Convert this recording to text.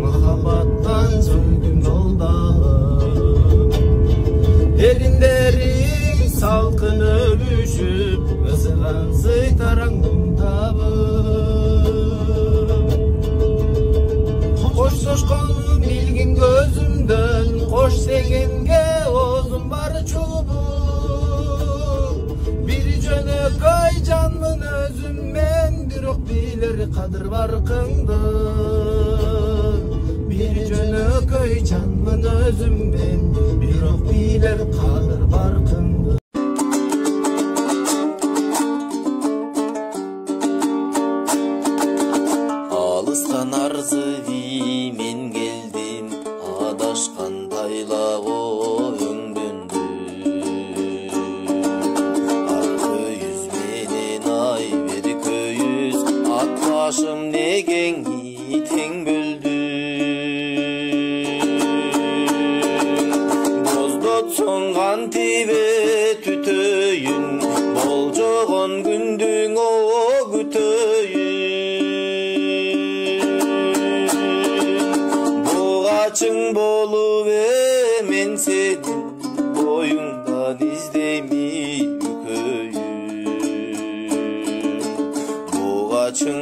Махаббаттан сүйдім жолдағым. Еріндерің салқын өбүшүп, ысыған сыйтараңдым табым. Қоштошқаным билгин көзүмдөн, қош дегенге озум бар чубу. Бир жөнөкөй жанмын өзүм мен, бирок билер кадыр баркыңды. Bir jönököy canmın özüm ben, birok biler kadır barkındı. Alıstan arzı men geldim, adaşkan taylağı öңdöndü. Arka yüz menen ay beri köyüz, at başım negengi teң böldü. Soңған тибе түтөйүн, болжогон күндүң о күтөйүн. Бугачың болуп мен сенин боюңдан издейми үкөйүн. Бугачың